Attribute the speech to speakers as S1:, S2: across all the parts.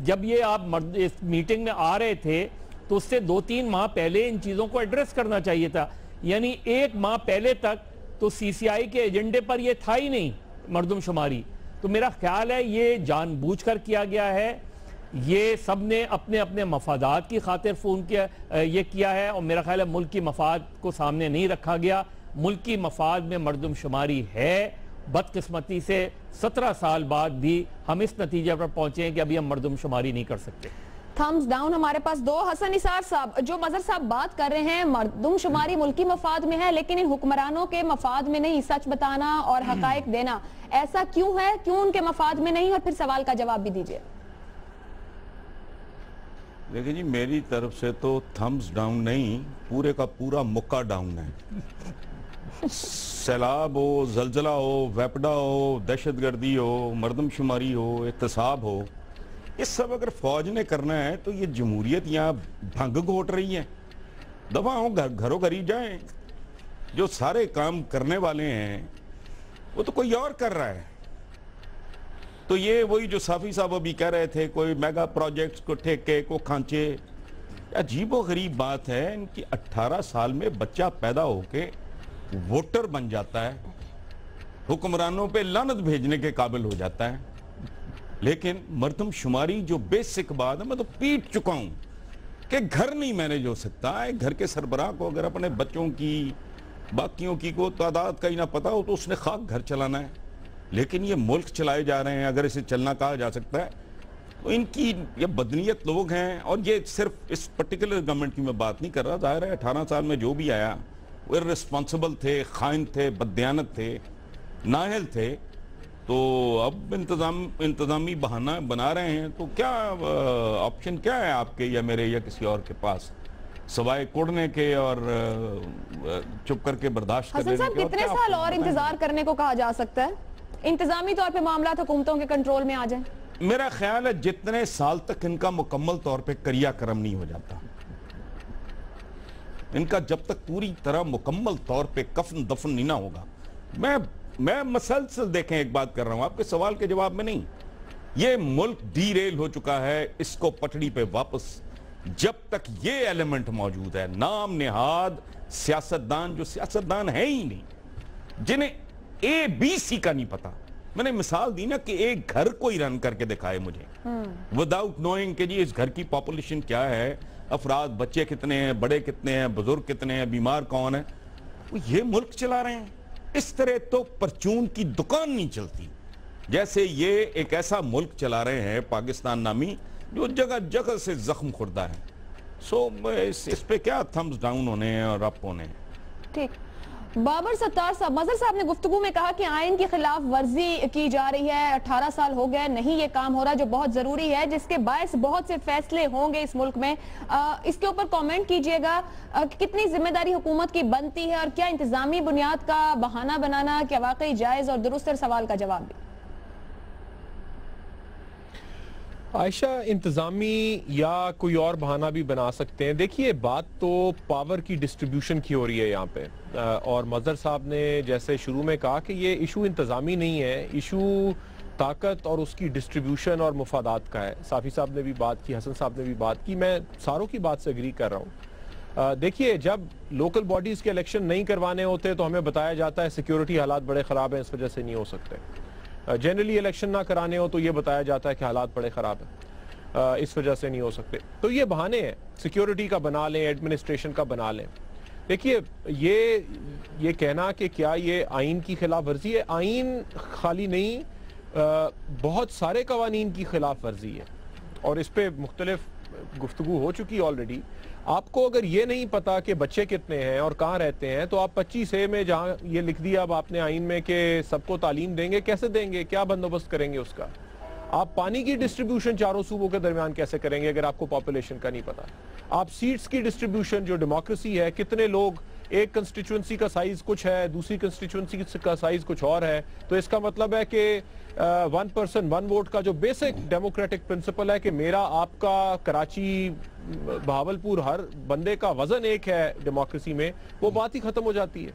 S1: جب یہ آپ اس میٹنگ میں آ رہے تھے تو اس سے 2-3 ماہ پہلے ان چیزوں کو ایڈریس کرنا چاہیے تھا. یعنی 1 ماہ پہلے تک تو سی سی آئی کے ایجنڈے پر یہ تھا ہی نہیں مردم شماری. تو میرا خیال ہے یہ جان بوجھ کر کیا گیا ہے, یہ سب نے اپنے اپنے مفادات کی خاطر فون کیا, یہ کیا ہے, اور میرا خیال ہے ملک کی مفاد کو سامنے نہیں رکھا گیا. ملک کی مفاد میں مردم شماری ہے. بدقسمتی سے 17 سال بعد بھی ہم اس نتیجے پر پہنچے ہیں کہ ابھی ہم مردم شماری نہیں کر سکتے.
S2: Thumbs down. ہمارے پاس 2 حسن نثار صاحب, جو مظہر صاحب بات کر رہے ہیں مردم شماری ملکی مفاد میں ہے لیکن ان حکمرانوں کے مفاد میں نہیں, سچ بتانا اور حقائق دینا ایسا کیوں ہے, کیوں ان کے مفاد میں نہیں, اور پھر سوال کا جواب بھی دیجئے.
S3: دیکھیں جی, میری طرف سے تو تھمز ڈاؤن نہیں, پورے کا پورا مکہ ڈاؤن ہے. سیلاب ہو, زلزلہ ہو, ویپڈا ہو, دہشت گردی ہو, مردم شماری ہو, احتساب ہو, یہ سب اگر فوج نے کرنا ہے تو یہ جمہوریت یہاں بھنگ گھوٹ رہی ہے. دفعہ ہوں, گھروں گھری جائیں. جو سارے کام کرنے والے ہیں وہ تو کوئی اور کر رہا ہے. تو یہ وہی جو صافی صاحب ابھی کہہ رہے تھے, کوئی میگا پروجیکٹس کو ٹھیکے کو کھانچے. عجیب و غریب بات ہے, ان کی 18 سال میں بچہ پیدا ہو کے ووٹر بن جاتا ہے, حکمرانوں پہ لعنت بھیجنے کے قابل ہو جاتا ہے. لیکن مردم شماری جو بیسک بات ہے, میں تو پیٹ چکا ہوں کہ گھر نہیں مینیج ہو سکتا. گھر کے سربراہ کو اگر اپنے بچوں کی باقیوں کی کو تعداد کا ہی نہ پتا ہو تو اس نے خاک گھر چلانا ہے. لیکن یہ ملک چلائے جا رہے ہیں, اگر اسے چلنا کہا جا سکتا ہے, تو ان کی یہ بدنیت لوگ ہیں. اور یہ صرف اس پرٹیکولر گورنمنٹ کی میں بات نہیں کر رہا, ظاہر ہے 18 سال میں جو بھی آیا وہ ارسپانسبل تھے, خائن تھے, بددیانت تھے, نااہل تھے. تو اب انتظامی بہانہ بنا رہے ہیں, تو کیا آپشن کیا ہے آپ کے یا میرے یا کسی اور کے پاس, سوائے کوڑنے کے اور چپ کر کے برداشت کرنے کے؟
S2: حسن صاحب, کتنے سال اور انتظار کرنے کو کہا جا سکتا ہے, انتظامی طور پہ معاملات حکومتوں کے کنٹرول میں آ جائیں؟
S3: میرا خیال ہے جتنے سال تک ان کا مکمل طور پہ کریا کرم نہیں ہو جاتا, ان کا جب تک پوری طرح مکمل طور پہ کفن دفن نہیں نہ ہوگا. میں مسلسل دیکھیں ایک بات کر رہا ہوں, آپ کے سوال کے جواب میں نہیں. یہ ملک ڈی ریل ہو چکا ہے, اس کو پٹڑی پہ واپس جب تک یہ ایلیمنٹ موجود ہے, نام نہاد سیاستدان جو سیاستدان ہے ہی نہیں, جنہیں اے بی سی کا نہیں پتا. میں نے مثال دی نا کہ ایک گھر کو ہی رن کر کے دکھائے مجھے وداؤٹ نوئنگ کہ جی اس گھر کی پاپولیشن کیا ہے, افراد بچے کتنے ہیں, بڑے کتنے ہیں, بزرگ کتنے ہیں, بیمار کون ہے. وہ یہ ملک چلا رہے ہیں. اس طرح تو پرچون کی دکان نہیں چلتی. جیسے یہ ایک ایسا ملک چلا رہے ہیں پاکستان نامی جو جگہ جگہ سے زخم خوردہ ہے. سو اس پہ کیا تھمز ڈاؤن ہونے ہیں اور اپ ہونے ہیں.
S2: ٹھیک. بابر ستار صاحب, مظہر صاحب نے گفتگو میں کہا کہ آئین کی خلاف ورزی کی جا رہی ہے, 18 سال ہو گئے, نہیں یہ کام ہو رہا جو بہت ضروری ہے, جس کے باعث بہت سے فیصلے ہوں گے اس ملک میں. اس کے اوپر کامنٹ کیجئے گا, کتنی ذمہ داری حکومت کی بنتی ہے, اور کیا انتظامی بنیاد کا بہانہ بنانا کیا واقعی جائز اور درست ہے؟ سوال کا جواب بھی.
S4: عائشہ, انتظامی یا کوئی اور بہانہ بھی بنا سکتے ہیں. دیکھیے, بات تو پاور کی ڈسٹریبیوشن کی ہو رہی ہے یہاں پہ, اور مظہر صاحب نے جیسے شروع میں کہا کہ یہ ایشو انتظامی نہیں ہے, ایشو طاقت اور اس کی ڈسٹریبیوشن اور مفادات کا ہے. صافی صاحب نے بھی بات کی, حسن صاحب نے بھی بات کی, میں ساروں کی بات سے اگری کر رہا ہوں. دیکھیے, جب لوکل باڈیز کے الیکشن نہیں کروانے ہوتے تو ہمیں بتایا جاتا ہے سیکیورٹی حالات بڑے خراب ہیں, اس وجہ سے نہیں ہو سکتے. جنرلی الیکشن نہ کرانے ہو تو یہ بتایا جاتا ہے کہ حالات بڑے خراب ہیں, اس وجہ سے نہیں ہو سکتے. تو یہ بہانے ہیں, سیکیورٹی کا بنا لیں, ایڈمنسٹریشن کا بنا لیں. دیکھیے, یہ کہنا کہ کیا یہ آئین کی خلاف ورزی ہے, آئین خالی نہیں, بہت سارے قوانین کی خلاف ورزی ہے, اور اس پہ مختلف گفتگو ہو چکی آلریڈی. آپ کو اگر یہ نہیں پتا کہ بچے کتنے ہیں اور کہاں رہتے ہیں, تو آپ 25A میں جہاں یہ لکھ دیا اب آپ نے آئین میں کہ سب کو تعلیم دیں گے, کیسے دیں گے, کیا بندوبست کریں گے اس کا؟ آپ پانی کی ڈسٹریبیوشن چاروں صوبوں کے درمیان کیسے کریں گے اگر آپ کو پاپولیشن کا نہیں پتا؟ آپ سیٹس کی ڈسٹریبیوشن جو ڈیموکریسی ہے, کتنے لوگ, ایک کنسٹیچوئنسی کا سائز کچھ ہے, دوسری کنسٹیچوئنسی کا سائز کچھ اور ہے, تو اس کا مطلب ہے کہ ون پرسن ون ووٹ کا جو بیسک ڈیموکریٹک پرنسپل ہے کہ میرا آپ کا کراچی بہاولپور ہر بندے کا وزن ایک ہے ڈیموکریسی میں, وہ بات ہی ختم ہو جاتی ہے.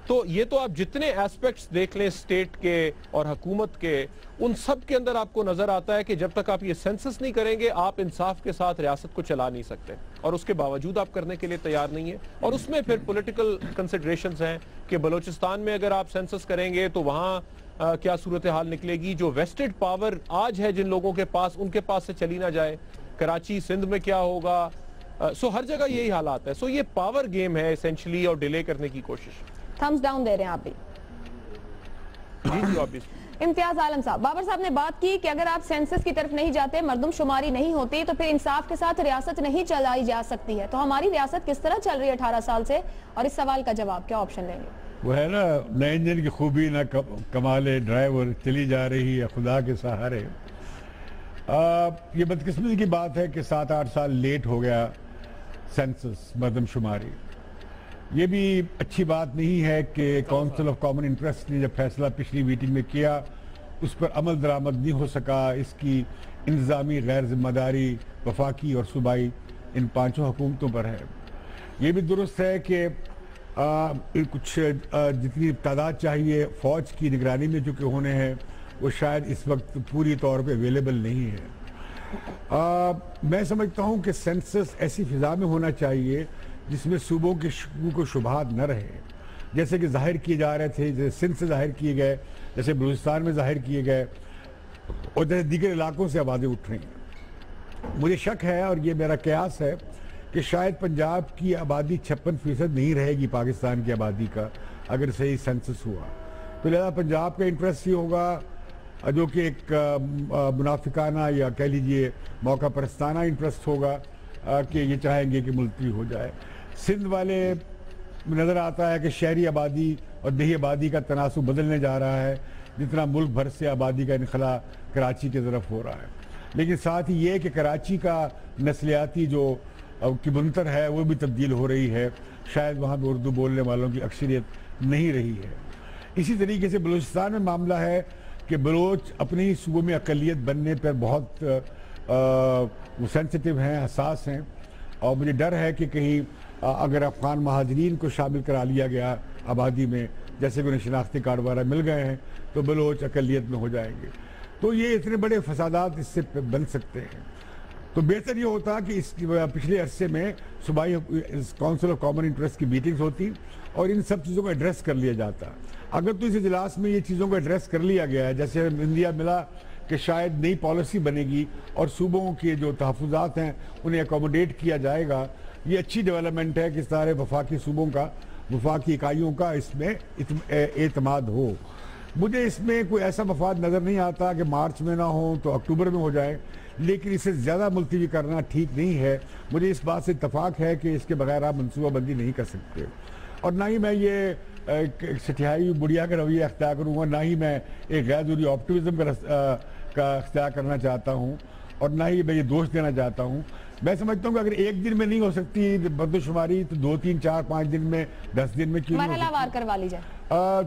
S4: تو یہ تو آپ جتنے ایسپیکٹس دیکھ لیں اسٹیٹ کے اور حکومت کے، ان سب کے اندر آپ کو نظر آتا ہے کہ جب تک آپ یہ سینسس نہیں کریں گے آپ انصاف کے ساتھ ریاست کو چلا نہیں سکتے، اور اس کے باوجود آپ کرنے کے لیے تیار نہیں ہیں. اور اس میں پھر پولیٹیکل کنسیڈریشنز ہیں کہ بلوچستان میں اگر آپ سینسس کریں گے تو وہاں کیا صورتحال نکلے گی، جو ویسٹڈ پاور آج ہے جن لوگوں کے پاس ان کے پاس سے چلی نہ جائے. کراچی سندھ میں کیا ہوگا، سو ہر جگہ یہی حالات ہے. سو یہ پاور گیم ہے اسینشلی اور ڈیلے کرنے کی کوشش.
S2: تھمز ڈاؤن دے رہے ہیں آپ بھی.
S4: جی obviously.
S2: امتیاز عالم صاحب، بابر صاحب نے بات کی کہ اگر آپ سینسس کی طرف نہیں جاتے، مردم شماری نہیں ہوتی، تو پھر انصاف کے ساتھ ریاست نہیں چلائی جا سکتی ہے. تو ہماری ریاست کس طرح چل رہی ہے 18 سال سے، اور اس سوال کا جواب کیا آپشن لیں گے؟
S5: وہ ہے نا، نئے انجن کی خوبی نہ کمال ڈرائیور، چلی جا رہی ہے خدا کے سہارے. یہ بدقسمتی کی بات ہے کہ 7-8 سال لیٹ ہو گیا سینسس، مردم شماری. یہ بھی اچھی بات نہیں ہے کہ کونسل آف کامن انٹرسٹ نے جب فیصلہ پچھلی میٹنگ میں کیا اس پر عمل درآمد نہیں ہو سکا. اس کی انتظامی غیر ذمہ داری وفاقی اور صوبائی ان 5 حکومتوں پر ہے. یہ بھی درست ہے کہ کچھ جتنی تعداد چاہیے فوج کی نگرانی میں جو کہ ہونے ہیں وہ شاید اس وقت پوری طور پہ اویلیبل نہیں ہے. میں سمجھتا ہوں کہ سینسس ایسی فضا میں ہونا چاہیے جس میں صوبوں کے شکوک و شبہات نہ رہے، جیسے کہ ظاہر کیے جا رہے تھے، جیسے سندھ سے ظاہر کیے گئے، جیسے بلوچستان میں ظاہر کیے گئے، اور جیسے دیگر علاقوں سے آوازیں اٹھ رہی ہیں. مجھے شک ہے اور یہ میرا قیاس ہے کہ شاید پنجاب کی آبادی 56% نہیں رہے گی پاکستان کی آبادی کا اگر صحیح سینسس ہوا. تو لہذا پنجاب کا انٹرسٹ ہی ہوگا جو کہ ایک منافقانہ یا کہہ لیجئے موقع پرستانہ انٹرسٹ ہوگا کہ یہ چاہیں گے کہ ملتوی ہو جائے. سندھ والے نظر آتا ہے کہ شہری آبادی اور دیہی آبادی کا تناسب بدلنے جا رہا ہے جتنا ملک بھر سے آبادی کا انخلا کراچی کی طرف ہو رہا ہے. لیکن ساتھ ہی یہ کہ کراچی کا نسلیاتی جو کی بنتر ہے وہ بھی تبدیل ہو رہی ہے، شاید وہاں پہ اردو بولنے والوں کی اکثریت نہیں رہی ہے. اسی طریقے سے بلوچستان میں معاملہ ہے کہ بلوچ اپنے ہی صوبوں میں اقلیت بننے پر بہت سینسٹیو ہیں، حساس ہیں، اور مجھے ڈر ہے کہ کہیں اگر افغان مہاجرین کو شامل کرا لیا گیا آبادی میں، جیسے کہ انہیں شناختی کارڈ وغیرہ مل گئے ہیں، تو بلوچ اقلیت میں ہو جائیں گے. تو یہ اتنے بڑے فسادات اس سے بن سکتے ہیں. تو بہتر یہ ہوتا کہ اس پچھلے عرصے میں صوبائی کونسل آف کامن انٹرسٹ کی میٹنگز ہوتی اور ان سب چیزوں کو ایڈریس کر لیا جاتا. اگر تو اس اجلاس میں یہ چیزوں کو ایڈریس کر لیا گیا ہے، جیسے انڈیا ملا کہ شاید نئی پالیسی بنے گی اور صوبوں کے جو تحفظات ہیں انہیں اکوموڈیٹ کیا جائے گا، یہ اچھی ڈیولپمنٹ ہے کہ سارے وفاقی صوبوں کا، وفاقی اکائیوں کا اس میں اعتماد ہو. مجھے اس میں کوئی ایسا مفاد نظر نہیں آتا کہ مارچ میں نہ ہو تو اکتوبر میں ہو جائے، لیکن اسے زیادہ ملتوی کرنا ٹھیک نہیں ہے. مجھے اس بات سے اتفاق ہے کہ اس کے بغیر آپ منصوبہ بندی نہیں کر سکتے، اور نہ ہی میں یہ سٹھیائی بڑھیا کا رویہ اختیار کروں گا، نہ ہی میں ایک غیر ضروری آپٹیمزم کا اختیار کرنا چاہتا ہوں، اور نہ ہی میں یہ دوش دینا چاہتا ہوں. میں سمجھتا ہوں کہ اگر ایک دن میں نہیں ہو سکتی مردم شماری تو 2 3 4 5 دن میں 10 دن میں کیوں
S2: مرحلہ وار کروا لی جائے.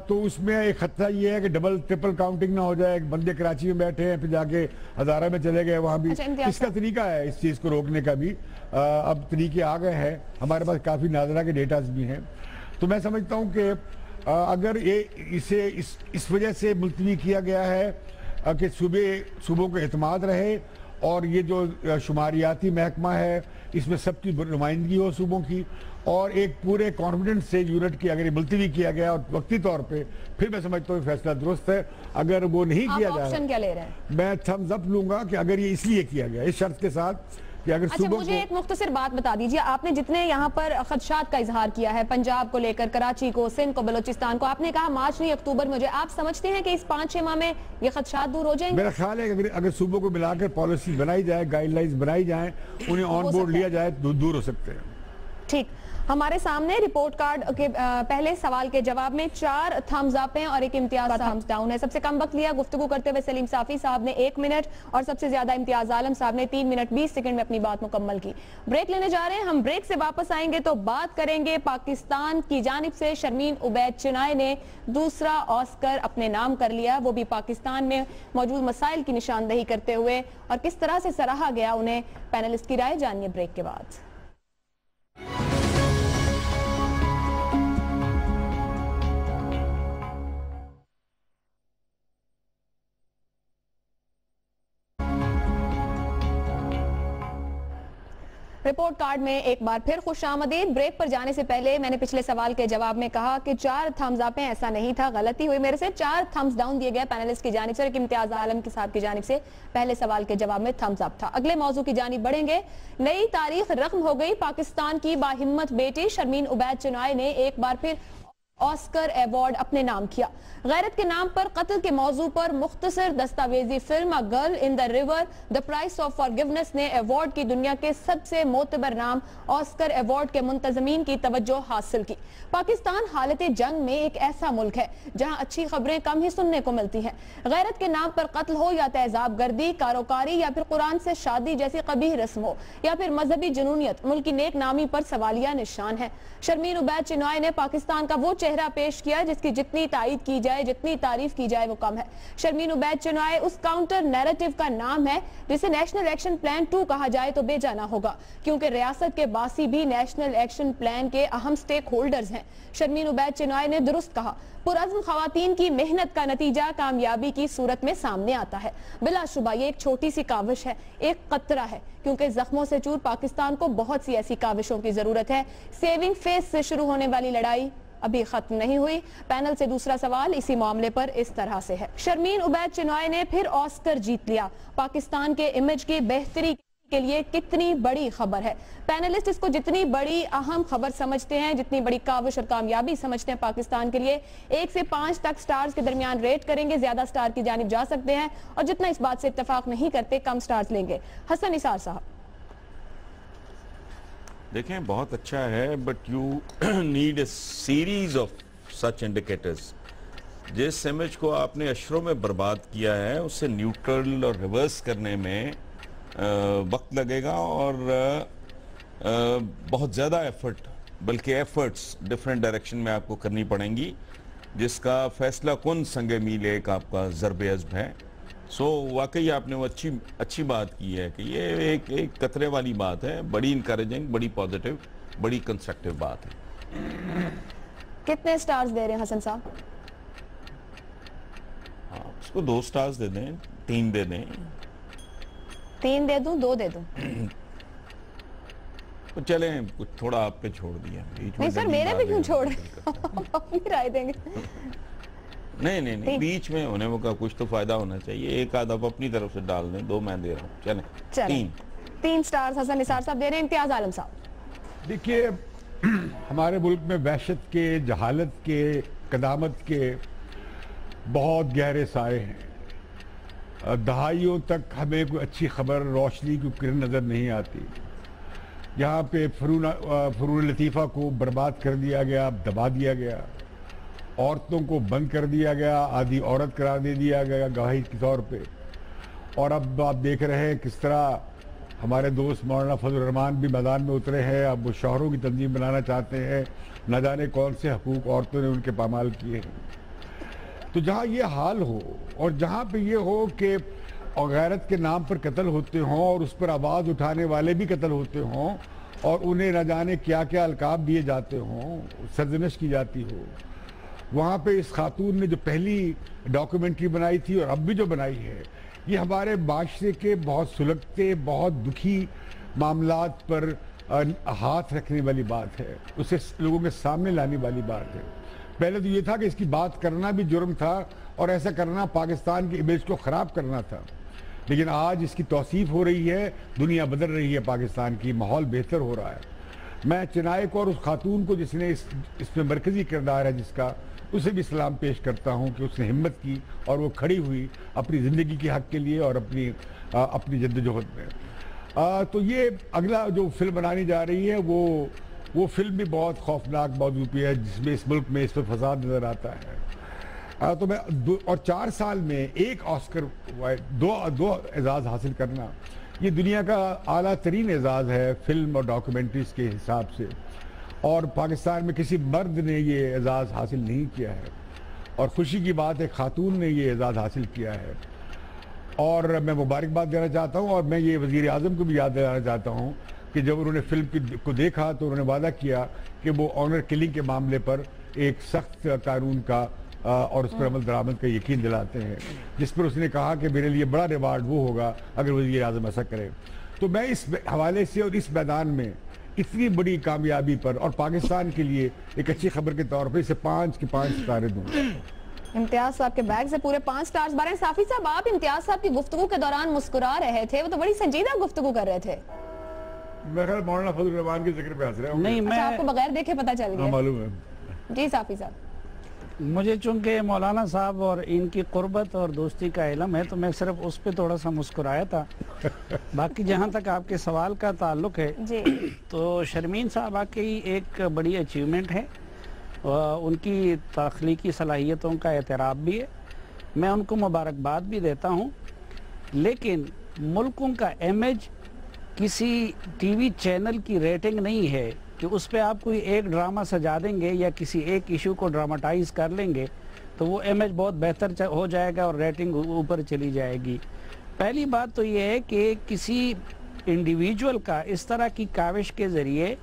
S5: تو اس میں ایک خطرہ یہ ہے کہ ڈبل ٹرپل کاؤنٹنگ نہ ہو جائے. ایک بندے کراچی میں بیٹھے ہیں پھر جا کے ہزارہ میں چلے گئے وہاں بھی. اس کا طریقہ ہے اس چیز کو روکنے کا بھی، اب طریقے آ گئے ہیں، ہمارے پاس کافی ناظرہ کے ڈیٹاز بھی ہیں. تو میں سمجھتا ہوں کہ اگر اسے اس وجہ سے ملتوی کیا گیا ہے کہ صوبوں کو اعتماد رہے، اور یہ جو شماریاتی محکمہ ہے اس میں سب کی نمائندگی ہو صوبوں کی، اور ایک پورے کانفیڈنس سے یونٹ کی اگر یہ ملتوی کیا گیا اور وقتی طور پہ، پھر میں سمجھتا ہوں فیصلہ درست ہے. اگر وہ نہیں کیا جائے،
S2: آپشن کیا لے رہے ہیں؟
S5: میں تھمز اپ لوں گا کہ اگر یہ اس لیے کیا گیا، اس شرط کے ساتھ کہ اگر
S2: اچھا مجھے ایک مختصر بات بتا دیجئے، آپ نے جتنے یہاں پر خدشات کا اظہار کیا ہے پنجاب کو لے کر، کراچی کو، سندھ کو، بلوچستان کو، آپ نے کہا مارچ نہیں اکتوبر میں. آپ سمجھتے ہیں کہ اس 5-6 ماہ میں یہ خدشات دور ہو جائیں گے؟
S5: میرا خیال ہے کہ اگر صوبوں کو ملا کر پالیسی بنائی جائے، گائیڈ لائنز بنائی جائیں، انہیں آن بورڈ لیا جائے تو دور ہو سکتے ہیں.
S2: ٹھیک. ہمارے سامنے رپورٹ کارڈ کے پہلے سوال کے جواب میں 4 تھمز اپ ہیں اور ایک امتیاز تھمز ڈاؤن ہے. سب سے کم وقت لیا گفتگو کرتے ہوئے سلیم صافی صاحب نے 1 منٹ، اور سب سے زیادہ امتیاز عالم صاحب نے 3 منٹ 20 سیکنڈ میں اپنی بات مکمل کی. بریک لینے جا رہے ہیں. ہم بریک سے واپس آئیں گے تو بات کریں گے پاکستان کی جانب سے شرمین عبید چنائے نے دوسرا آسکر اپنے نام کر لیا، وہ بھی پاکستان میں موجود مسائل کی نشاندہی کرتے ہوئے، اور کس طرح سے سراہا گیا انہیں. پینلسٹ کی رائے جانیے بریک کے بعد. رپورٹ کارڈ میں ایک بار پھر خوش آمدید. بریک پر جانے سے پہلے میں نے پچھلے سوال کے جواب میں کہا کہ 4 تھمز اپ ہیں. ایسا نہیں تھا, غلطی ہوئی میرے سے. 4 تھمز ڈاؤن دیے گئے پینلسٹ کی جانب سے, ایک امتیاز عالم کے صاحب کی جانب سے. پہلے سوال کے جواب میں تھمز اپ تھا. اگلے موضوع کی جانب بڑھیں گے. نئی تاریخ رقم ہو گئی. پاکستان کی باہمت بیٹی شرمین عبید چنوائے نے ایک بار پھر آسکر ایوارڈ اپنے نام کیا. غیرت کے نام پر قتل کے موضوع پر مختصر دستاویزی film A Girl in the River The Price of Forgiveness نے ایوارڈ کی دنیا کے سب سے معتبر نام آسکر ایوارڈ کے منتظمین کی توجہ حاصل کی. پاکستان حالت جنگ میں ایک ایسا ملک ہے جہاں اچھی خبریں کم ہی سننے کو ملتی ہیں. غیرت کے نام پر قتل ہو یا تہذاب گردی, کاروکاری یا پھر قرآن سے شادی جیسی قبیح رسم ہو یا پھر مذہبی جنونیت, ملک کی نیک نامی پر سوالیہ نشان ہے. شرمین عبید چنوائے نے پاکستان کا وہ چہرہ پیش کیا جس کی جتنی تائید کی جائے, جتنی تعریف کی جائے وہ کم ہے. شرمین عبید چنوائے اس کاؤنٹر نیریٹو کا نام ہے جسے نیشنل ایکشن پلان 2 کہا جائے تو بے جانا ہوگا, کیونکہ ریاست کے باسی بھی نیشنل ایکشن پلان کے اہم سٹیک ہولڈرز ہیں. شرمین عبید چنوائے نے درست کہا, پرعزم خواتین کی محنت کا نتیجہ کامیابی کی صورت میں سامنے آتا ہے. بلا شبہ یہ ایک چھوٹی سی کاوش ہے, ایک قطرہ ہے, کیونکہ زخموں سے چور پاکستان کو بہت سی ایسی کاوشوں کی ضرورت ہے. سیونگ فیس سے شروع ہونے والی لڑائی ابھی ختم نہیں ہوئی. پینل سے دوسرا سوال اسی معاملے پر اس طرح سے ہے. شرمین عبید چنوائے نے پھر آسکر جیت لیا. پاکستان کے امیج کی بہتری کے لیے کتنی بڑی خبر ہے. پینلسٹ اس کو جتنی بڑی اہم خبر سمجھتے ہیں, جتنی بڑی کاوش اور کامیابی سمجھتے ہیں پاکستان کے لیے, 1 سے 5 تک سٹارز کے درمیان ریٹ کریں گے. زیادہ سٹار کی جانب جا سکتے ہیں, اور جتنا اس بات سے اتفاق نہیں کرتے کم سٹارز لیں گے. حسن نثار صاحب.
S3: دیکھیں بہت اچھا ہے, but you need a series of such indicators. جس امیج کو آپ نے اشروں میں برباد کیا ہے اسے نیوٹرل اور ریورس کرنے میں وقت لگے گا, اور بہت زیادہ ایفرٹ, بلکہ ایفرٹس ڈیفرنٹ ڈائریکشن میں آپ کو کرنی پڑیں گی, جس کا فیصلہ کن سنگ میل ایک آپ کا ضرب عزم ہے. سو واقعی آپ نے وہ اچھی بات کی ہے کہ یہ ایک قطرے والی بات ہے, بڑی انکریجنگ, بڑی پازیٹیو, بڑی کنسٹرکٹیو بات ہے.
S2: کتنے سٹارز دے رہے ہیں حسن صاحب؟
S3: اس کو 2 سٹارز دے دیں, 3 دے دیں.
S2: 3 دے دوں, 2 دے دوں؟
S3: چلیں کچھ تھوڑا آپ پہ چھوڑ دیا.
S2: نہیں سر, میرے پہ کیوں چھوڑ رہے, اپنی رائے دیں گے.
S3: نہیں, بیچ میں ہونے کا کچھ تو فائدہ ہونا چاہیے. ایک آدھ آپ اپنی طرف سے ڈال دیں, 2 میں دے رہا ہوں. چلیں
S2: 3 سٹارز حسن نثار صاحب دے رہے ہیں. امتیاز عالم صاحب.
S5: دیکھیے ہمارے ملک میں وحشت کے, جہالت کے, قدامت کے بہت گہرے سائے ہیں. دہائیوں تک ہمیں کوئی اچھی خبر, روشنی کی کرن نظر نہیں آتی. یہاں پہ فنون لطیفہ کو برباد کر دیا گیا, دبا دیا گیا, عورتوں کو بند کر دیا گیا, آدھی عورت قرار دے دیا گیا گواہی کے طور پہ. اور اب آپ دیکھ رہے ہیں کس طرح ہمارے دوست مولانا فضل الرحمان بھی میدان میں اترے ہیں. اب وہ شوہروں کی تنظیم بنانا چاہتے ہیں, نہ جانے کون سے حقوق عورتوں نے ان کے پامال کیے ہیں. تو جہاں یہ حال ہو, اور جہاں پہ یہ ہو کہ غیرت کے نام پر قتل ہوتے ہوں, اور اس پر آواز اٹھانے والے بھی قتل ہوتے ہوں, اور انہیں نہ جانے کیا کیا القاب دیے جاتے ہوں, سرزنش کی جاتی ہو, وہاں پہ اس خاتون نے جو پہلی ڈاکیومنٹری بنائی تھی اور اب بھی جو بنائی ہے, یہ ہمارے معاشرے کے بہت سلگتے, بہت دکھی معاملات پر ہاتھ رکھنے والی بات ہے, اسے لوگوں کے سامنے لانے والی بات ہے. پہلے تو یہ تھا کہ اس کی بات کرنا بھی جرم تھا, اور ایسا کرنا پاکستان کی امیج کو خراب کرنا تھا. لیکن آج اس کی توصیف ہو رہی ہے, دنیا بدل رہی ہے, پاکستان کی ماحول بہتر ہو رہا ہے. میں چنائے کو اور اس خاتون کو جس نے اس میں مرکزی کردار ہے جس کا, اسے بھی سلام پیش کرتا ہوں کہ اس نے ہمت کی اور وہ کھڑی ہوئی اپنی زندگی کے حق کے لیے اور اپنی جدوجہد میں. تو یہ اگلا جو فلم بنانی جا رہی ہے وہ فلم بھی بہت خوفناک موضوع پہ ہے, جس میں اس ملک میں اس پہ فساد نظر آتا ہے. تو میں 4 سال میں 1 آسکر, 2 اعزاز حاصل کرنا, یہ دنیا کا اعلیٰ ترین اعزاز ہے فلم اور ڈاکیومنٹریز کے حساب سے. اور پاکستان میں کسی مرد نے یہ اعزاز حاصل نہیں کیا ہے, اور خوشی کی بات ہے خاتون نے یہ اعزاز حاصل کیا ہے. اور میں مبارکباد دینا چاہتا ہوں, اور میں یہ وزیر اعظم کو بھی یاد دلانا چاہتا ہوں کہ جب انہوں نے فلم کو دیکھا تو انہوں نے وعدہ کیا کہ وہ آنر کلنگ کے معاملے پر ایک سخت قانون کا اور اس پر عمل درآمد کا یقین دلاتے ہیں, جس پر اس نے کہا کہ میرے لیے بڑا ریوارڈ وہ ہوگا اگر وزیر اعظم ایسا کرے. تو میں اس حوالے سے اور اس میدان میں اتنی بڑی کامیابی پر اور پاکستان کے لیے ایک اچھی خبر کے طور پر اسے 5 کے 5 ستارے دوں گا۔
S2: امتیاز صاحب کے بیگ سے پورے 5 سٹارز بارے ہیں۔ صافی صاحب، آپ امتیاز صاحب کی گفتگو کے دوران مسکرا رہے تھے، وہ تو بڑی سنجیدہ گفتگو کر رہے تھے۔
S5: میں خیال مولانا فضل الرحمان کے ذکر پہ ہنس رہے ہوں۔
S6: نہیں، میں
S2: آپ کو بغیر دیکھے پتہ چل گیا؟
S5: معلوم ہے۔
S2: جی صافی صاحب،
S6: مجھے چونکہ مولانا صاحب اور ان کی قربت اور دوستی کا علم ہے تو میں صرف اس پہ تھوڑا سا مسکرایا تھا۔ باقی جہاں تک آپ کے سوال کا تعلق ہے
S2: جی
S6: تو شرمین صاحبہ کی ایک بڑی اچیومنٹ ہے، ان کی تخلیقی صلاحیتوں کا اعتراف بھی ہے، میں ان کو مبارکباد بھی دیتا ہوں، لیکن ملکوں کا امیج کسی ٹی وی چینل کی ریٹنگ نہیں ہے کہ اس پہ آپ کوئی ایک ڈرامہ سجا دیں گے یا کسی ایک ایشو کو ڈراماٹائز کر لیں گے تو وہ امیج بہت بہتر ہو جائے گا اور ریٹنگ اوپر چلی جائے گی۔ پہلی بات تو یہ ہے کہ کسی انڈیویجول کا اس طرح کی کاوش کے ذریعے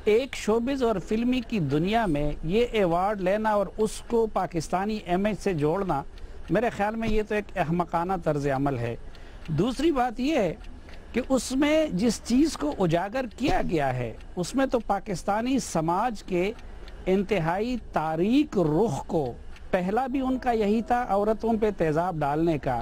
S6: ایک شوبز اور فلمی کی دنیا میں یہ ایوارڈ لینا اور اس کو پاکستانی امیج سے جوڑنا، میرے خیال میں یہ تو ایک احمقانہ طرز عمل ہے۔ دوسری بات یہ ہے کہ اس میں جس چیز کو اجاگر کیا گیا ہے اس میں تو پاکستانی سماج کے انتہائی تاریک رخ کو، پہلا بھی ان کا یہی تھا عورتوں پہ تیزاب ڈالنے کا،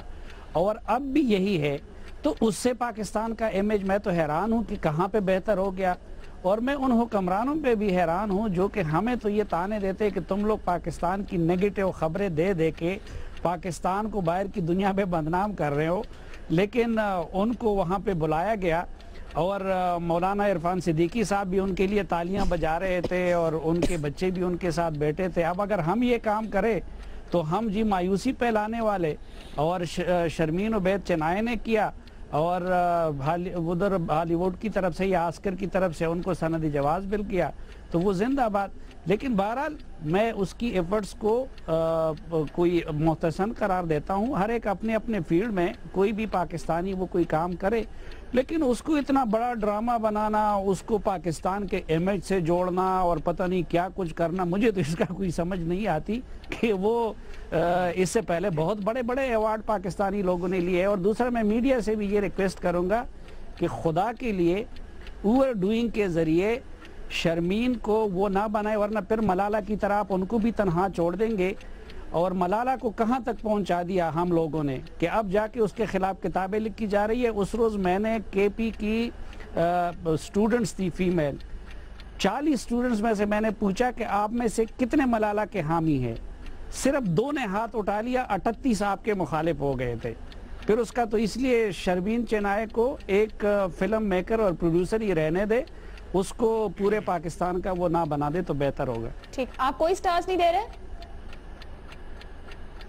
S6: اور اب بھی یہی ہے، تو اس سے پاکستان کا امیج میں تو حیران ہوں کہ کہاں پہ بہتر ہو گیا۔ اور میں ان حکمرانوں پہ بھی حیران ہوں جو کہ ہمیں تو یہ تانے دیتے کہ تم لوگ پاکستان کی نیگیٹو خبریں دے دے کے پاکستان کو باہر کی دنیا میں بدنام کر رہے ہو، لیکن ان کو وہاں پہ بلایا گیا اور مولانا عرفان صدیقی صاحب بھی ان کے لیے تالیاں بجا رہے تھے اور ان کے بچے بھی ان کے ساتھ بیٹھے تھے۔ اب اگر ہم یہ کام کریں تو ہم جی مایوسی پھیلانے والے، اور شرمین عبید چنائے نے کیا اور ادھر ہالی ووڈ کی طرف سے یا آسکر کی طرف سے ان کو سندی جواز مل گیا تو وہ زندہ باد۔ لیکن بہرحال میں اس کی ایفرٹس کو کوئی محتسن قرار دیتا ہوں۔ ہر ایک اپنے اپنے فیلڈ میں کوئی بھی پاکستانی وہ کوئی کام کرے، لیکن اس کو اتنا بڑا ڈرامہ بنانا، اس کو پاکستان کے امیج سے جوڑنا اور پتہ نہیں کیا کچھ کرنا، مجھے تو اس کا کوئی سمجھ نہیں آتی کہ وہ اس سے پہلے بہت بڑے بڑے ایوارڈ پاکستانی لوگوں نے لیے۔ اور دوسرا میں میڈیا سے بھی یہ ریکویسٹ کروں گا کہ خدا کے لیے اوور ڈوئنگ کے ذریعے شرمین کو وہ نہ بنائے، ورنہ پھر ملالہ کی طرح آپ ان کو بھی تنہا چھوڑ دیں گے۔ اور ملالہ کو کہاں تک پہنچا دیا ہم لوگوں نے کہ اب جا کے اس کے خلاف کتابیں لکھی جا رہی ہے۔ اس روز میں نے کے پی کی سٹوڈنٹس تھی فیمیل، 40 سٹوڈنٹس میں سے میں نے پوچھا کہ آپ میں سے کتنے ملالہ کے حامی ہیں، صرف 2 نے ہاتھ اٹھا لیا، 38 آپ کے مخالف ہو گئے تھے۔ پھر اس کا تو اس لیے شرمین چنائے کو ایک فلم میکر اور پروڈیوسر ہی رہنے دے، اس کو پورے پاکستان کا وہ نہ بنا دے تو بہتر ہوگا۔
S2: ٹھیک، آپ کوئی سٹارز نہیں دے رہے؟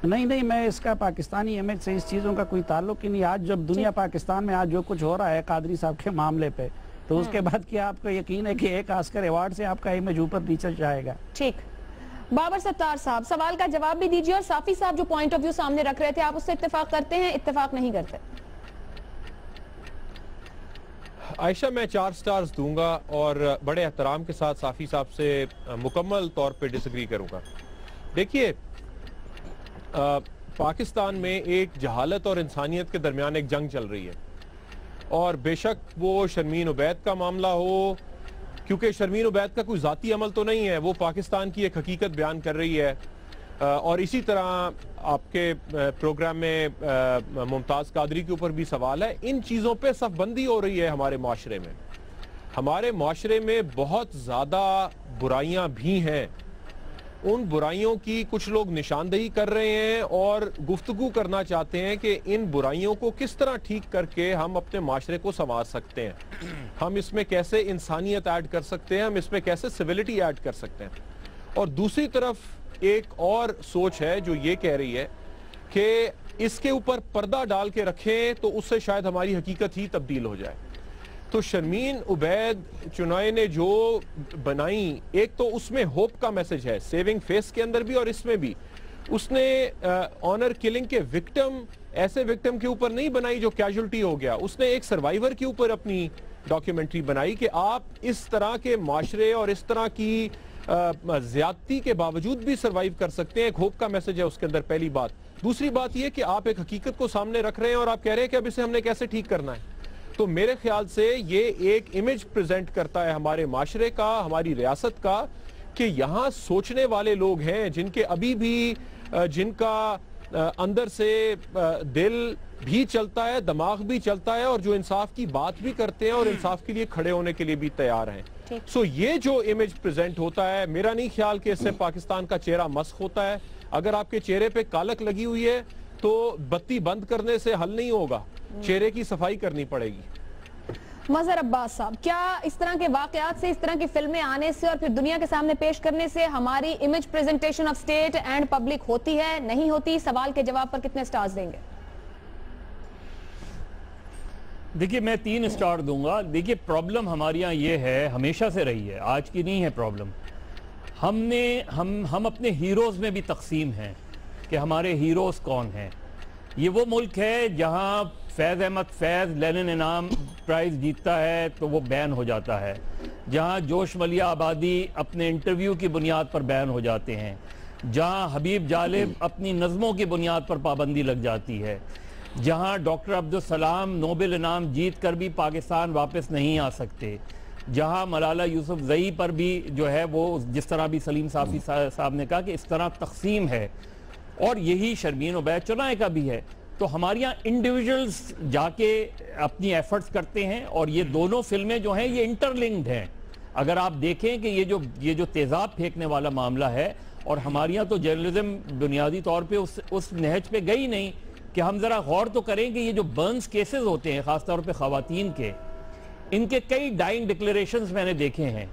S6: نہیں، میں اس کا پاکستانی امیج سے اس چیزوں کا کوئی تعلق ہی نہیں۔ آج جب دنیا پاکستان میں آج جو کچھ ہو رہا ہے قادری صاحب کے معاملے پہ، تو اس کے بعد کیا آپ کو یقین ہے کہ ایک آسکر ایوارڈ سے آپ کا امیج اوپر نیچے جائے گا؟
S2: ٹھیک، بابر ستار صاحب سوال کا جواب بھی دیجیے، اور صافی صاحب جو پوائنٹ آف ویو سامنے رکھ رہے تھے آپ اس سے اتفاق کرتے ہیں، اتفاق نہیں کرتے؟
S4: عائشہ میں 4 سٹارز دوں گا اور بڑے احترام کے ساتھ صافی صاحب سے مکمل طور پہ ڈس ایگری کروں گا۔ دیکھیے، پاکستان میں ایک جہالت اور انسانیت کے درمیان ایک جنگ چل رہی ہے، اور بے شک وہ شرمین عبید کا معاملہ ہو، کیونکہ شرمین عبید کا کوئی ذاتی عمل تو نہیں ہے، وہ پاکستان کی ایک حقیقت بیان کر رہی ہے، اور اسی طرح آپ کے پروگرام میں ممتاز قادری کے اوپر بھی سوال ہے۔ ان چیزوں پہ صف بندی ہو رہی ہے ہمارے معاشرے میں۔ ہمارے معاشرے میں بہت زیادہ برائیاں بھی ہیں، ان برائیوں کی کچھ لوگ نشاندہی کر رہے ہیں اور گفتگو کرنا چاہتے ہیں کہ ان برائیوں کو کس طرح ٹھیک کر کے ہم اپنے معاشرے کو سنوار سکتے ہیں، ہم اس میں کیسے انسانیت ایڈ کر سکتے ہیں، ہم اس میں کیسے سویلٹی ایڈ کر سکتے ہیں۔ اور دوسری طرف ایک اور سوچ ہے جو یہ کہہ رہی ہے کہ اس کے اوپر پردہ ڈال کے رکھیں تو اس سے شاید ہماری حقیقت ہی تبدیل ہو جائے۔ تو شرمین عبید چنائے نے جو بنائی، ایک تو اس میں ہوپ کا میسج ہے، سیونگ فیس کے اندر بھی اور اس میں بھی۔ اس نے آنر کلنگ کے وکٹم، ایسے وکٹم کے اوپر نہیں بنائی جو کیجولٹی ہو گیا، اس نے ایک سروائیور کے اوپر اپنی ڈاکیومنٹری بنائی کہ آپ اس طرح کے معاشرے اور اس طرح کی زیادتی کے باوجود بھی سروائیو کر سکتے ہیں۔ ایک ہوپ کا میسج ہے اس کے اندر، پہلی بات۔ دوسری بات یہ کہ آپ ایک حقیقت کو سامنے رکھ رہے ہیں اور آپ کہہ رہے ہیں کہ اب اسے ہم نے کیسے ٹھیک کرنا ہے۔ تو میرے خیال سے یہ ایک امیج پریزنٹ کرتا ہے ہمارے معاشرے کا, ہماری ریاست کا, کہ یہاں سوچنے والے لوگ ہیں جن کے ابھی بھی جن کا اندر سے دل بھی چلتا ہے, دماغ بھی چلتا ہے, اور جو انصاف کی بات بھی کرتے ہیں اور انصاف کے لیے کھڑے ہونے کے لیے بھی تیار ہیں. سو یہ جو امیج پریزنٹ ہوتا ہے, میرا نہیں خیال کہ اس سے پاکستان کا چہرہ مسخ ہوتا ہے. اگر آپ کے چہرے پہ کالک لگی ہوئی ہے تو بتی بند کرنے سے حل نہیں ہوگا, چہرے کی صفائی کرنی پڑے گی.
S2: مظہر عباس صاحب, کیا اس طرح کے واقعات سے, اس طرح کی فلمیں آنے سے اور پھر دنیا کے سامنے پیش کرنے سے ہماری image presentation of state and public ہوتی ہے, نہیں ہوتی؟ سوال کے جواب پر کتنے سٹارز دیں گے؟
S1: دیکھیے میں 3 سٹار دوں گا. دیکھیے پرابلم ہمارے یہاں یہ ہے, ہمیشہ سے رہی ہے, آج کی نہیں ہے پرابلم. ہم اپنے ہیروز میں بھی تقسیم ہیں کہ ہمارے ہیروز کون ہیں. یہ وہ ملک ہے جہاں فیض احمد فیض لینن انعام پرائز جیتتا ہے تو وہ بین ہو جاتا ہے, جہاں جوش ملیہ آبادی اپنے انٹرویو کی بنیاد پر بین ہو جاتے ہیں, جہاں حبیب جالب اپنی نظموں کی بنیاد پر پابندی لگ جاتی ہے, جہاں ڈاکٹر عبدالسلام نوبل انعام جیت کر بھی پاکستان واپس نہیں آ سکتے, جہاں ملالہ یوسف زئی پر بھی جو ہے وہ جس طرح بھی سلیم صافی صاحب نے کہا کہ اس طرح تقسیم ہے, اور یہی شرمین عبید چنائے کا بھی ہے. تو ہمارے یہاں انڈیویجولز جا کے اپنی ایفرٹس کرتے ہیں, اور یہ دونوں فلمیں جو ہیں یہ انٹرلنکڈ ہیں. اگر آپ دیکھیں کہ یہ جو تیزاب پھینکنے والا معاملہ ہے, اور ہمارے یہاں تو جرنلزم بنیادی طور پہ اس نہج پہ گئی نہیں کہ ہم ذرا غور تو کریں کہ یہ جو برنز کیسز ہوتے ہیں خاص طور پہ خواتین کے, ان کے کئی ڈائنگ ڈکلیریشنز میں نے دیکھے ہیں,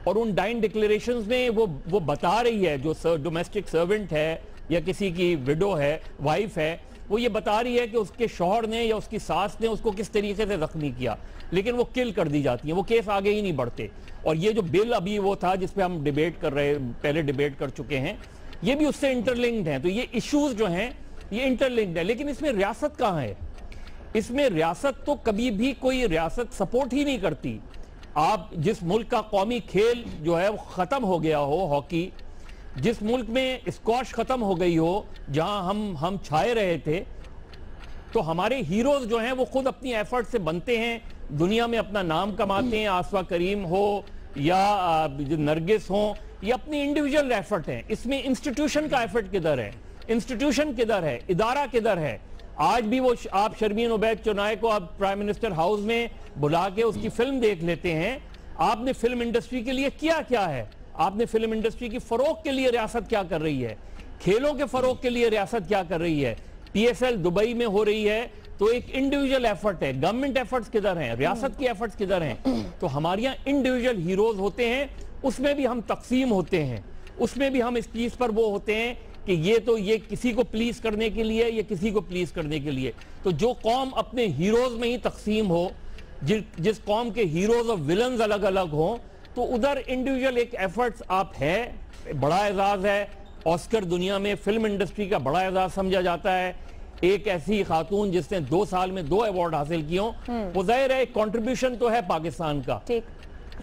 S1: اور ان ڈائنگ ڈکلیریشنز میں وہ بتا رہی ہے, جو ڈومیسٹک سرونٹ ہے یا کسی کی ویڈو ہے, وائف ہے, وہ یہ بتا رہی ہے کہ اس کے شوہر نے یا اس کی ساس نے اس کو کس طریقے سے زخمی کیا, لیکن وہ کل کر دی جاتی ہیں, وہ کیس آگے ہی نہیں بڑھتے. اور یہ جو بل ابھی وہ تھا جس پہ ہم ڈیبیٹ کر رہے, پہلے ڈیبیٹ کر چکے ہیں, یہ بھی اس سے انٹرلنکڈ ہیں. تو یہ ایشوز جو ہیں یہ انٹرلنکڈ ہے, لیکن اس میں ریاست کہاں ہے؟ اس میں ریاست تو کبھی بھی کوئی ریاست سپورٹ ہی نہیں کرتی. آپ جس ملک کا قومی کھیل جو ہے وہ ختم ہو گیا ہو, ہاکی, جس ملک میں اسکواش ختم ہو گئی ہو جہاں ہم چھائے رہے تھے, تو ہمارے ہیروز جو ہیں وہ خود اپنی ایفرٹ سے بنتے ہیں, دنیا میں اپنا نام کماتے ہیں. آسوا کریم ہو یا نرگس ہوں, یہ اپنی انڈیویجول ایفرٹ ہیں. اس میں انسٹیٹیوشن کا ایفرٹ کدھر ہے؟ انسٹیٹیوشن کدھر ہے؟ ادارہ کدھر ہے؟ آج بھی وہ آپ شرمین عبید چنائے کو آپ پرائم منسٹر ہاؤس میں بلا کے اس کی فلم دیکھ لیتے ہیں. آپ نے فلم انڈسٹری کے لیے کیا ہے؟ آپ نے فلم انڈسٹری کی فروغ کے لیے ریاست کیا کر رہی ہے؟ کھیلوں کے فروغ کے لیے ریاست کیا کر رہی ہے؟ پی ایس ایل دبئی میں ہو رہی ہے تو ایک انڈیویجول ایفرٹ ہے. گورنمنٹ ایفرٹس کدھر ہیں؟ ریاست کی ایفرٹس کدھر ہیں؟ تو ہمارے یہاں انڈیویجول ہیروز ہوتے ہیں, اس میں بھی ہم تقسیم ہوتے ہیں, اس میں بھی ہم اس چیز پر وہ ہوتے ہیں کہ یہ کسی کو پلیز کرنے کے لیے, یہ کسی کو پلیز کرنے کے لیے. تو جو قوم اپنے ہیروز میں ہی تقسیم ہو, جس قوم کے ہیروز اور ولنز الگ الگ ہوں, تو ادھر انڈیویجول ایک ایفرٹس آپ ہے, بڑا اعزاز ہے. آسکر دنیا میں فلم انڈسٹری کا بڑا اعزاز سمجھا جاتا ہے. ایک ایسی خاتون جس نے 2 سال میں 2 ایوارڈ حاصل کیے ہوں, وہ ظاہر ہے ایک کنٹریبیوشن تو ہے پاکستان کا.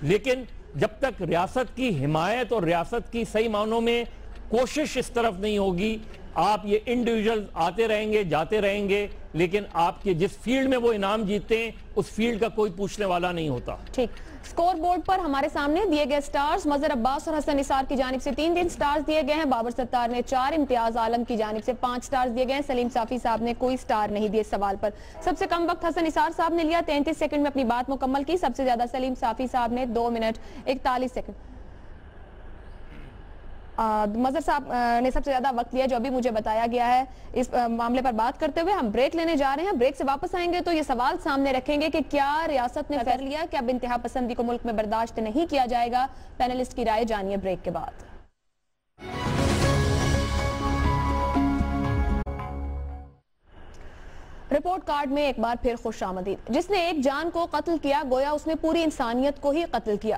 S1: لیکن جب تک ریاست کی حمایت اور ریاست کی صحیح معنوں میں کوشش اس طرف نہیں ہوگی, آپ یہ انڈیویجول آتے رہیں گے, جاتے رہیں گے, لیکن آپ کے جس فیلڈ میں وہ انعام جیتے ہیں اس فیلڈ کا کوئی پوچھنے والا نہیں ہوتا.
S2: ٹھیک, سکور بورڈ پر ہمارے سامنے دیے گئے سٹارز, مظہر عباس اور حسن نثار کی جانب سے 3 سٹارز دیے گئے ہیں, بابر ستار نے 4, امتیاز عالم کی جانب سے 5 سٹارز دیے گئے ہیں, سلیم صافی صاحب نے کوئی سٹار نہیں دیے سوال پر. سب سے کم وقت حسن نثار صاحب نے لیا, 33 سیکنڈ میں اپنی بات مکمل کی. سب سے زیادہ سلیم صافی صاحب نے 2 منٹ 41 سیکنڈ. مظہر صاحب نے سب سے زیادہ وقت لیا جو ابھی مجھے بتایا گیا ہے. اس معاملے پر بات کرتے ہوئے ہم بریک لینے جا رہے ہیں. بریک سے واپس آئیں گے تو یہ سوال سامنے رکھیں گے کہ کیا ریاست نے کر لیا کہ اب انتہا پسندی کو ملک میں برداشت نہیں کیا جائے گا. پینلسٹ کی رائے جانیے بریک کے بعد. رپورٹ کارڈ میں ایک بار پھر خوش آمدید. جس نے ایک جان کو قتل کیا گویا اس نے پوری انسانیت کو ہی قتل کیا.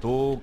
S3: 2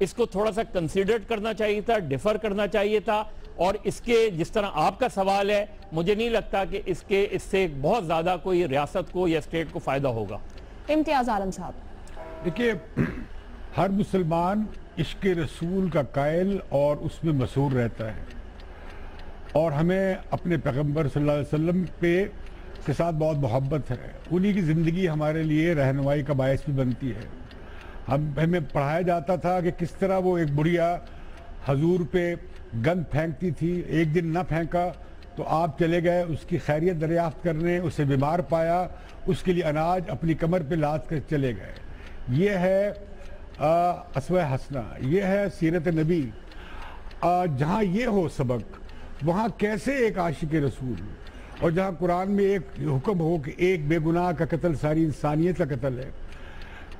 S1: اس کو تھوڑا سا کنسیڈر کرنا چاہیے تھا, ڈیفر کرنا چاہیے تھا, اور اس کے جس طرح آپ کا سوال ہے مجھے نہیں لگتا کہ اس سے بہت زیادہ کوئی ریاست کو یا اسٹیٹ کو فائدہ ہوگا.
S2: امتیاز عالم صاحب,
S5: دیکھیے ہر مسلمان عشق رسول کا قائل اور اس میں مسحور رہتا ہے, اور ہمیں اپنے پیغمبر صلی اللہ علیہ وسلم کے ساتھ بہت محبت ہے. انہی کی زندگی ہمارے لیے رہنمائی کا باعث بھی بنتی ہے. ہمیں پڑھایا جاتا تھا کہ کس طرح وہ ایک بڑھیا حضور پہ گند پھینکتی تھی, ایک دن نہ پھینکا تو آپ چلے گئے اس کی خیریت دریافت کرنے, اسے بیمار پایا, اس کے لیے اناج اپنی کمر پہ لاد کر چلے گئے. یہ ہے اسوہ حسنہ, یہ ہے سیرت نبی. جہاں یہ ہو سبق, وہاں کیسے ایک عاشق رسول, اور جہاں قرآن میں ایک حکم ہو کہ ایک بے گناہ کا قتل ساری انسانیت کا قتل ہے,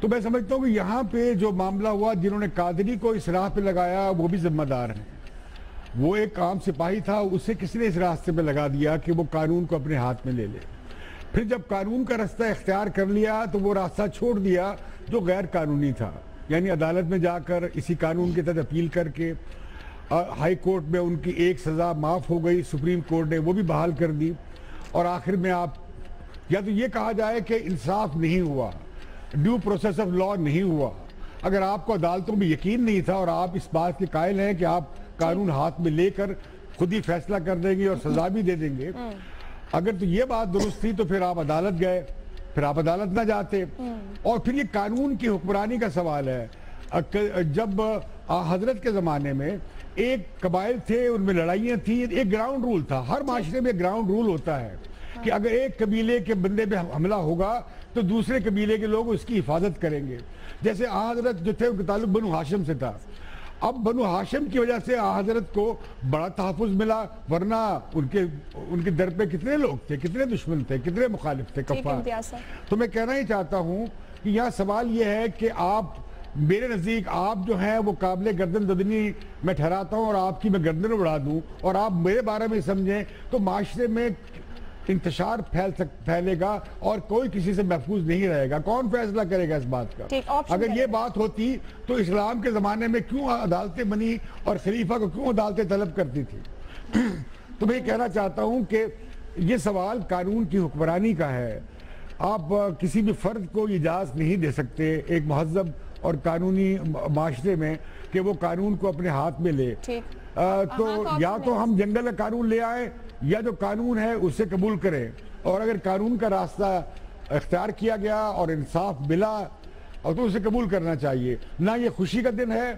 S5: تو میں سمجھتا ہوں کہ یہاں پہ جو معاملہ ہوا, جنہوں نے قادری کو اس راہ پہ لگایا وہ بھی ذمہ دار ہیں. وہ ایک عام سپاہی تھا, اسے کس نے اس راستے پہ لگا دیا کہ وہ قانون کو اپنے ہاتھ میں لے لے. پھر جب قانون کا راستہ اختیار کر لیا تو وہ راستہ چھوڑ دیا جو غیر قانونی تھا, یعنی عدالت میں جا کر اسی قانون کے تحت اپیل کر کے ہائی کورٹ میں ان کی ایک سزا معاف ہو گئی, سپریم کورٹ نے وہ بھی بحال کر دی, اور آخر میں آپ یا تو یہ کہا جائے کہ انصاف نہیں ہوا, ڈیو پروسیس آف لا نہیں ہوا. اگر آپ کو عدالتوں میں یقین نہیں تھا اور آپ اس بات کے قائل ہیں کہ آپ قانون ہاتھ میں لے کر خود ہی فیصلہ کر دیں گے اور سزا بھی دے دیں گے, اگر تو یہ بات درست تھی تو پھر آپ عدالت گئے, پھر آپ عدالت نہ جاتے. اور پھر یہ قانون کی حکمرانی کا سوال ہے. جب حضرت کے زمانے میں ایک قبائل تھے, ان میں لڑائیاں تھیں, ایک گراؤنڈ رول تھا. ہر معاشرے میں گراؤنڈ رول ہوتا ہے کہ اگر ایک قبیلے کے بندے پہ حملہ ہوگا تو دوسرے قبیلے کے لوگ اس کی حفاظت کریں گے. جیسے حضرت جو تھے ان کا تعلق بنو ہاشم سے تھا. اب بنو ہاشم کی وجہ سے حضرت کو بڑا تحفظ ملا, ورنہ ان کے در پہ کتنے لوگ تھے, کتنے دشمن تھے, کتنے مخالف تھے, کفار. تو میں کہنا ہی چاہتا ہوں کہ یہاں سوال یہ ہے کہ آپ, میرے نزدیک آپ جو ہیں وہ قابل گردن ددنی میں ٹھہراتا ہوں, اور آپ کی میں گردن اڑا دوں اور آپ میرے بارے میں سمجھیں تو معاشرے میں انتشار پھیلے گا اور کوئی کسی سے محفوظ نہیں رہے گا. کون فیصلہ کرے گا اس بات کا؟ اگر یہ بات ہوتی تو اسلام کے زمانے میں کیوں عدالتیں بنی اور خلیفہ کو کیوں عدالتیں طلب کرتی تھی؟ تو میں یہ کہنا چاہتا ہوں کہ یہ سوال قانون کی حکمرانی کا ہے. آپ کسی بھی فرد کو اجازت نہیں دے سکتے ایک مہذب اور قانونی معاشرے میں کہ وہ قانون کو اپنے ہاتھ میں لے. تو یا تو ہم جنگل کا قانون لے آئے, یا جو قانون ہے اسے قبول کریں. اور اگر قانون کا راستہ اختیار کیا گیا اور انصاف ملا اور تو اسے قبول کرنا چاہیے. نہ یہ خوشی کا دن ہے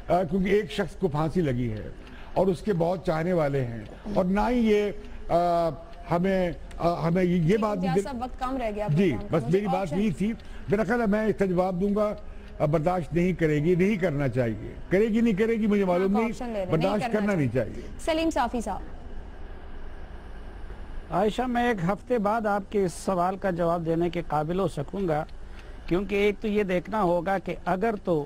S5: کیونکہ ایک شخص کو پھانسی لگی ہے اور اس کے بہت چاہنے والے ہیں, اور نہ ہی یہ ہمیں یہ بات
S2: وقت کم رہ گیا.
S5: جی بس میری بات یہی تھی. میرا خیال ہے میں اس کا جواب دوں گا, برداشت نہیں کرے گی, نہیں کرنا چاہیے. کرے گی نہیں کرے گی مجھے معلوم نہیں, برداشت کرنا نہیں چاہیے.
S2: سلیم صافی صاحب.
S6: عائشہ, میں ایک ہفتے بعد آپ کے اس سوال کا جواب دینے کے قابل ہو سکوں گا, کیونکہ ایک تو یہ دیکھنا ہوگا کہ اگر تو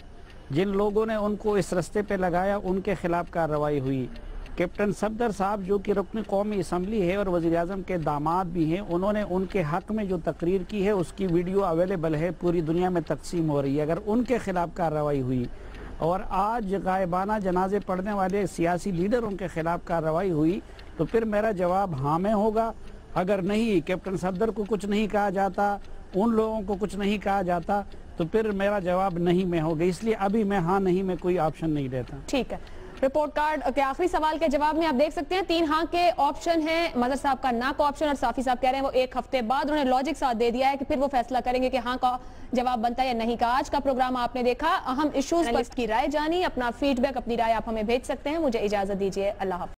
S6: جن لوگوں نے ان کو اس رستے پہ لگایا ان کے خلاف کارروائی ہوئی. کیپٹن صفدر صاحب جو کہ رکن قومی اسمبلی ہے اور وزیر اعظم کے داماد بھی ہیں, انہوں نے ان کے حق میں جو تقریر کی ہے اس کی ویڈیو اویلیبل ہے, پوری دنیا میں تقسیم ہو رہی ہے. اگر ان کے خلاف کارروائی ہوئی اور آج غائبانہ جنازے پڑھنے والے سیاسی لیڈروں کے خلاف کارروائی ہوئی تو پھر میرا جواب ہاں میں ہوگا. اگر نہیں, کیپٹن صفدر کو کچھ نہیں کہا جاتا, ان لوگوں کو کچھ نہیں کہا جاتا, تو پھر میرا جواب نہیں میں ہوگا. اس لیے ابھی میں ہاں نہیں میں کوئی آپشن نہیں دیتا.
S2: ٹھیک ہے. رپورٹ کارڈ کے آخری سوال کے جواب میں آپ دیکھ سکتے ہیں 3 ہاں کے آپشن ہیں. مظہر صاحب کا نا کا آپشن, اور صافی صاحب کہہ رہے ہیں وہ ایک ہفتے بعد. انہوں نے لاجک ساتھ دے دیا ہے کہ پھر وہ فیصلہ کریں گے کہ ہاں کا جواب بنتا ہے یا نہیں کا. آج کا پروگرام آپ نے دیکھا, اہم ایشوز پر کی رائے جانی. اپنا فیڈ بیک, اپنی رائے آپ ہمیں بھیج سکتے ہیں. مجھے اجازت دیجیے, اللہ حافظ.